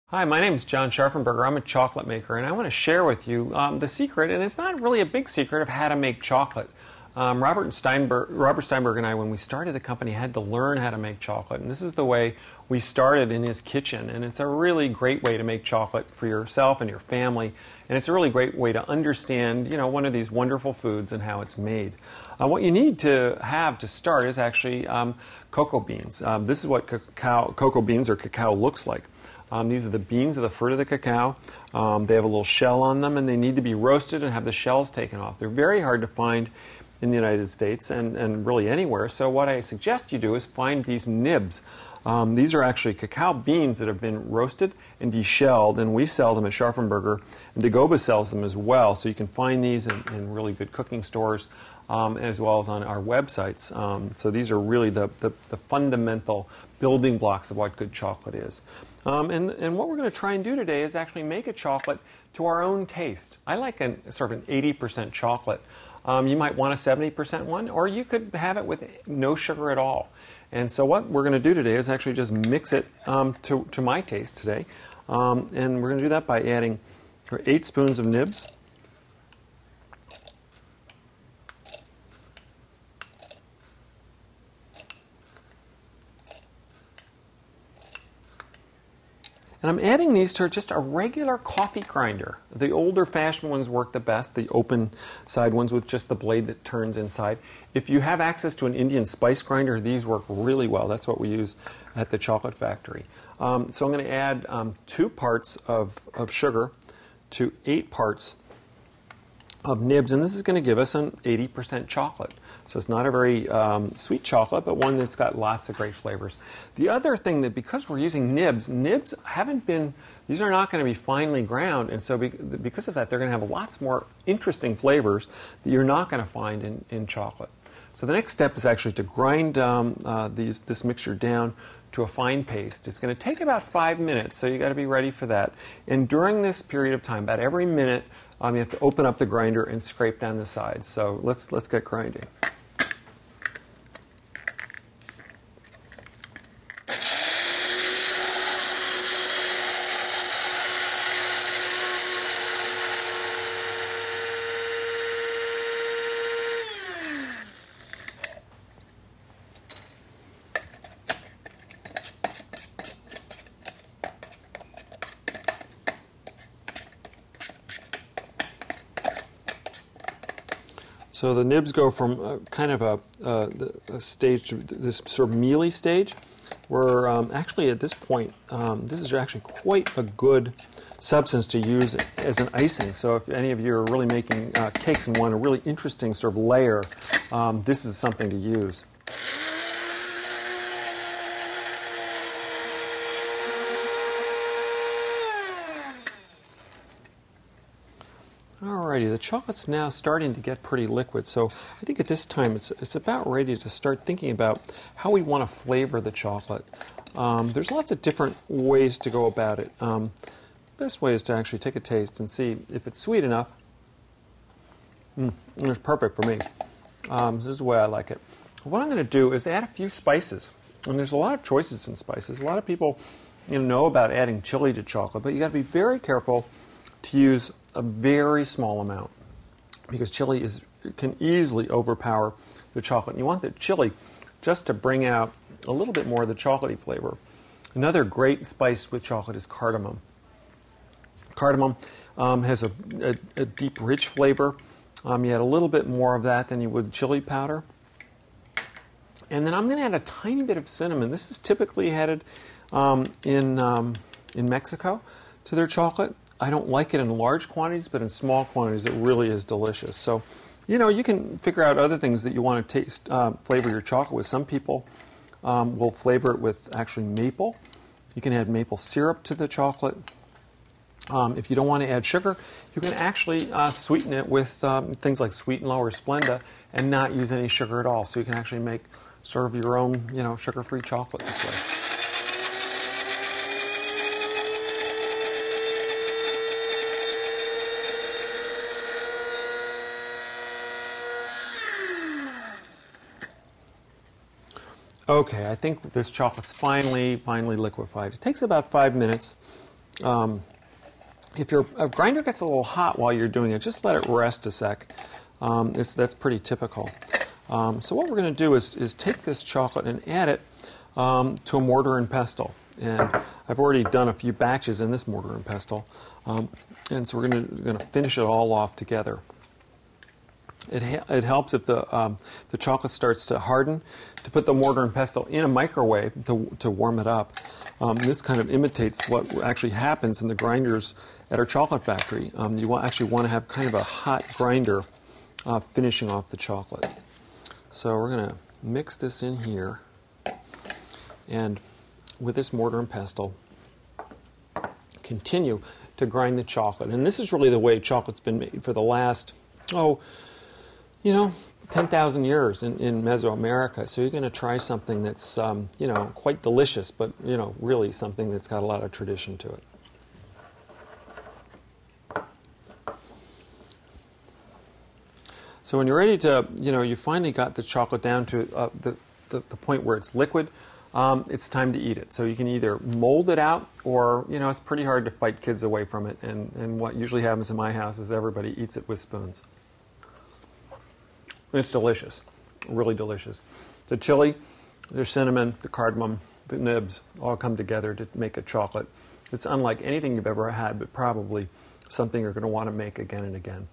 Hi, my name is John Scharfenberger. I'm a chocolate maker, and I want to share with you the secret, and it's not really a big secret, of how to make chocolate. Robert Steinberg and I, when we started the company, had to learn how to make chocolate, and this is the way we started in his kitchen. And it's a really great way to make chocolate for yourself and your family, and it's a really great way to understand, one of these wonderful foods and how it's made. What you need to have to start is actually cocoa beans. This is what cocoa beans or cacao looks like. These are the beans of the fruit of the cacao. They have a little shell on them, and they need to be roasted and have the shells taken off. They're very hard to find in the United States and really anywhere. So what I suggest you do is find these nibs. These are actually cacao beans that have been roasted and deshelled, and we sell them at Scharfenberger, and Dagoba sells them as well. So you can find these in really good cooking stores, as well as on our websites. So these are really the fundamental building blocks of what good chocolate is. And what we're going to try and do today is actually make a chocolate to our own taste. I like sort of an 80% chocolate. You might want a 70% one, or you could have it with no sugar at all. And so what we're going to do today is actually just mix it to my taste today. And we're going to do that by adding 8 spoons of nibs. And I'm adding these to just a regular coffee grinder. The older fashioned ones work the best, the open side ones with just the blade that turns inside. If you have access to an Indian spice grinder, these work really well. That's what we use at the chocolate factory. So I'm going to add 2 parts of sugar to 8 parts of nibs, and this is going to give us an 80% chocolate. So it's not a very sweet chocolate, but one that's got lots of great flavors. The other thing that, because we're using nibs haven't been, these are not going to be finely ground, and so because of that, they're going to have lots more interesting flavors that you're not going to find in chocolate. So the next step is actually to grind this mixture down to a fine paste. It's going to take about 5 minutes, so you got to be ready for that. And during this period of time, about every minute, you have to open up the grinder and scrape down the sides. So let's get grinding. So the nibs go from kind of a stage to this sort of mealy stage, where actually at this point, this is actually quite a good substance to use as an icing. So if any of you are really making cakes and want a really interesting sort of layer, this is something to use. Alrighty, the chocolate's now starting to get pretty liquid, so I think at this time it's about ready to start thinking about how we want to flavor the chocolate. There's lots of different ways to go about it. Best way is to actually take a taste and see if it's sweet enough. It's perfect for me. This is the way I like it. What I'm going to do is add a few spices, and there's a lot of choices in spices. A lot of people know about adding chili to chocolate, but you got to be very careful to use a very small amount, because chili can easily overpower the chocolate. And you want the chili just to bring out a little bit more of the chocolatey flavor. Another great spice with chocolate is cardamom. Cardamom has a deep, rich flavor. You add a little bit more of that than you would chili powder. And then I'm going to add a tiny bit of cinnamon. This is typically added in Mexico to their chocolate. I don't like it in large quantities, but in small quantities it really is delicious. So, you can figure out other things that you want to taste, flavor your chocolate with. Some people will flavor it with actually maple. You can add maple syrup to the chocolate. If you don't want to add sugar, you can actually sweeten it with things like Sweet and Low or Splenda and not use any sugar at all. So you can actually make sort of your own, sugar-free chocolate this way. Okay, I think this chocolate's finally liquefied. It takes about 5 minutes. if your grinder gets a little hot while you're doing it, just let it rest a sec. That's pretty typical. So what we're going to do is take this chocolate and add it to a mortar and pestle. And I've already done a few batches in this mortar and pestle. And so we're going to finish it all off together. It helps if the chocolate starts to harden to put the mortar and pestle in a microwave to warm it up. This kind of imitates what actually happens in the grinders at our chocolate factory. You actually want to have kind of a hot grinder finishing off the chocolate. So we're going to mix this in here, and with this mortar and pestle, continue to grind the chocolate. And this is really the way chocolate's been made for the last, 10,000 years in Mesoamerica. So you're going to try something that's, quite delicious, but, really something that's got a lot of tradition to it. So when you're ready to, you finally got the chocolate down to the point where it's liquid, it's time to eat it. So you can either mold it out, or, it's pretty hard to fight kids away from it. And what usually happens in my house is everybody eats it with spoons. It's delicious, really delicious. The chili, the cinnamon, the cardamom, the nibs all come together to make a chocolate. It's unlike anything you've ever had, but probably something you're going to want to make again and again.